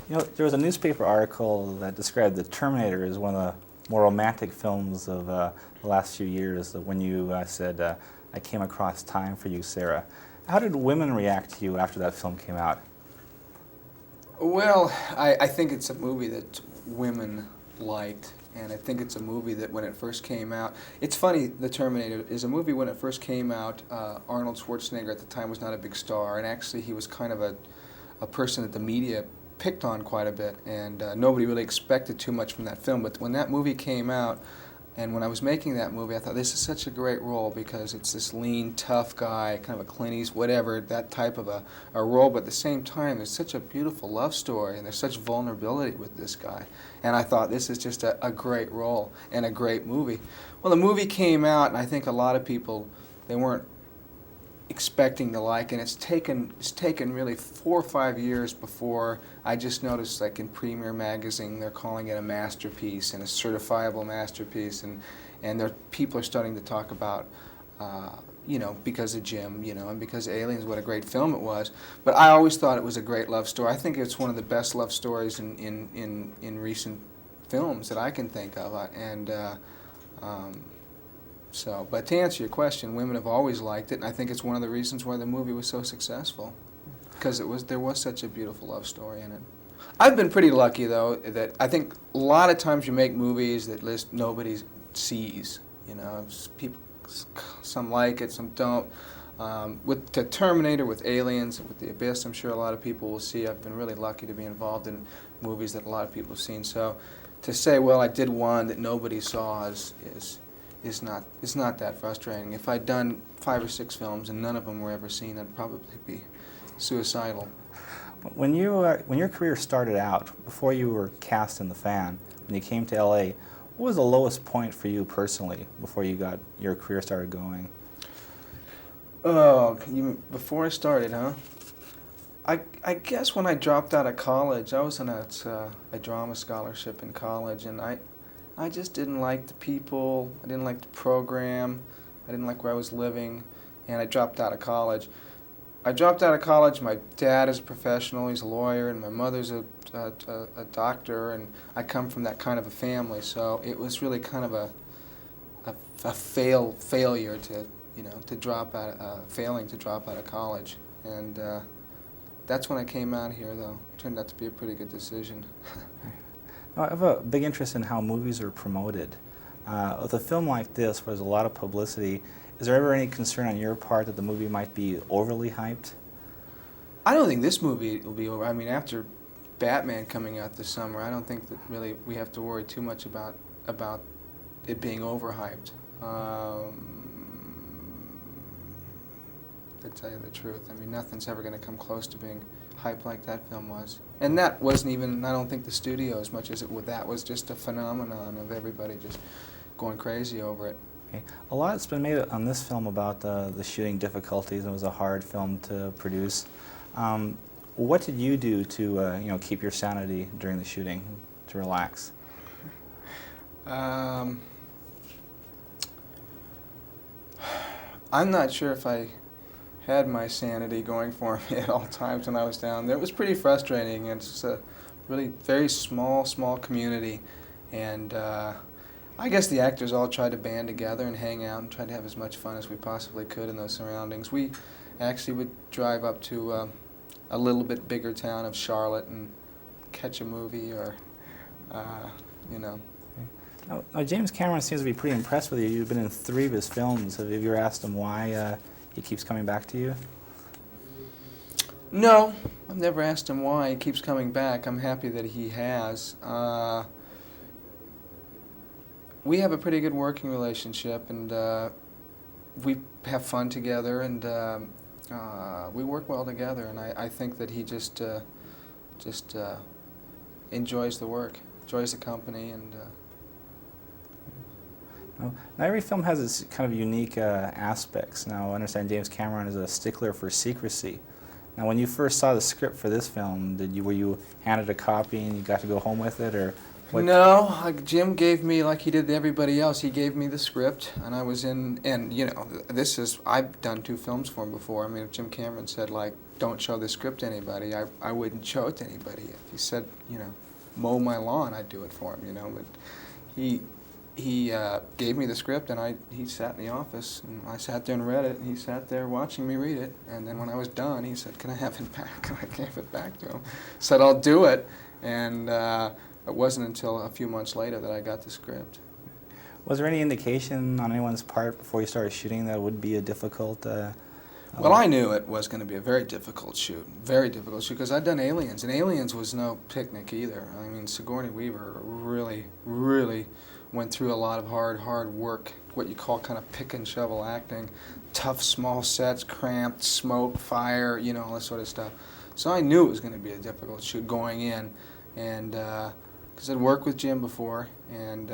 You know, there was a newspaper article that described the Terminator as one of the more romantic films of the last few years. When you said, "I came across time for you, Sarah." How did women react to you after that film came out? Well, I think it's a movie that women liked, and I think it's a movie that when it first came out, it's funny, The Terminator is a movie when it first came out, Arnold Schwarzenegger at the time was not a big star, and actually he was kind of a person that the media picked on quite a bit, and nobody really expected too much from that film. But when that movie came out, and when I was making that movie, I thought this is such a great role because it's this lean, tough guy, kind of a Clint Eastwood, whatever, that type of a role. But at the same time, there's such a beautiful love story, and there's such vulnerability with this guy. And I thought this is just a great role and a great movie. Well, the movie came out, and I think a lot of people, they weren't expecting to like, and it's taken really 4 or 5 years before I just noticed, like in Premiere magazine, they're calling it a masterpiece and a certifiable masterpiece, and people are starting to talk about, you know, because of Jim, you know, and because of Aliens, what a great film it was. But I always thought it was a great love story. I think it's one of the best love stories in recent films that I can think of, So, but to answer your question, women have always liked it, and I think it's one of the reasons why the movie was so successful, because there was such a beautiful love story in it. I've been pretty lucky though that I think a lot of times you make movies that nobody sees. You know, people, some like it, some don't. With the Terminator, with Aliens, with The Abyss, I'm sure a lot of people will see. I've been really lucky to be involved in movies that a lot of people have seen. So, to say, well, I did one that nobody saw is not that frustrating. If I'd done 5 or 6 films and none of them were ever seen, I'd probably be suicidal. When your career started out, before you were cast in The Fan, when you came to LA, what was the lowest point for you personally before your career started going? Oh, before I started, huh? I guess when I dropped out of college, I was on a drama scholarship in college, and I just didn't like the people, I didn't like the program, I didn't like where I was living, and I dropped out of college. My dad is a professional, he's a lawyer, and my mother's a doctor, and I come from that kind of a family, so it was really kind of a failure to, you know, failing to drop out of college. And that's when I came out here, though. It turned out to be a pretty good decision. I have a big interest in how movies are promoted. With a film like this, where there's a lot of publicity, is there ever any concern on your part that the movie might be overly hyped? I don't think this movie will be over. I mean, after Batman coming out this summer, I don't think that really we have to worry too much about it being overhyped. To tell you the truth, I mean, nothing's ever going to come close to being hyped like that film was. And that wasn't even, I don't think, the studio as much as that was just a phenomenon of everybody just going crazy over it. Okay. A lot's been made on this film about the shooting difficulties. It was a hard film to produce. What did you do to you know, keep your sanity during the shooting, to relax? I'm not sure if I had my sanity going for me at all times when I was down there. It was pretty frustrating. It's a really very small community, and I guess the actors all tried to band together and hang out and try to have as much fun as we possibly could in those surroundings. We actually would drive up to a little bit bigger town of Charlotte and catch a movie, or you know. Now, James Cameron seems to be pretty impressed with you. You've been in 3 of his films. Have you ever asked him why he keeps coming back to you? No, I've never asked him why he keeps coming back. I'm happy that he has. We have a pretty good working relationship, and we have fun together, and we work well together. And I think that he just enjoys the work, enjoys the company, and. Now, every film has its kind of unique aspects. Now, I understand James Cameron is a stickler for secrecy. Now, when you first saw the script for this film, were you handed a copy and you got to go home with it, or No, like Jim gave me, like he did to everybody else, he gave me the script, and I was in, and you know, this is, I've done 2 films for him before. I mean, if Jim Cameron said, like, don't show this script to anybody, I wouldn't show it to anybody. If he said, you know, mow my lawn, I'd do it for him, you know, but he gave me the script, and he sat in the office, and I sat there and read it, and he sat there watching me read it, and then when I was done, he said, can I have it back? And I gave it back to him. Said, I'll do it, and it wasn't until a few months later that I got the script. Was there any indication on anyone's part before you started shooting that it would be a difficult? Well, I knew it was going to be a very difficult shoot, because I'd done Aliens, and Aliens was no picnic either. I mean, Sigourney Weaver really, really went through a lot of hard work, what you call kind of pick and shovel acting, tough small sets, cramped, smoke, fire, you know, all this sort of stuff. So I knew it was going to be a difficult shoot going in, and because I'd worked with Jim before, and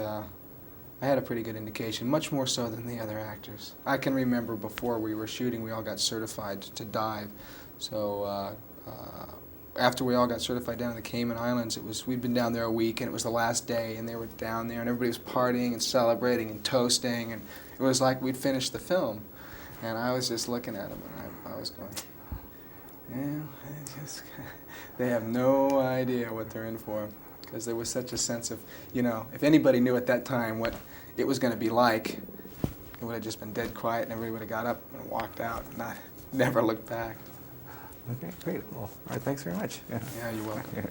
I had a pretty good indication, much more so than the other actors. I can remember before we were shooting, we all got certified to dive. So after we all got certified down in the Cayman Islands, we'd been down there a week, and it was the last day, and they were down there, and everybody was partying and celebrating and toasting, and it was like we'd finished the film. And I was just looking at them, and I was going, yeah, they have no idea what they're in for. Because there was such a sense of, you know, if anybody knew at that time what it was going to be like, it would have just been dead quiet, and everybody would have got up and walked out and never looked back. Okay, great. Well, all right, thanks very much. Yeah, you're welcome. Yeah.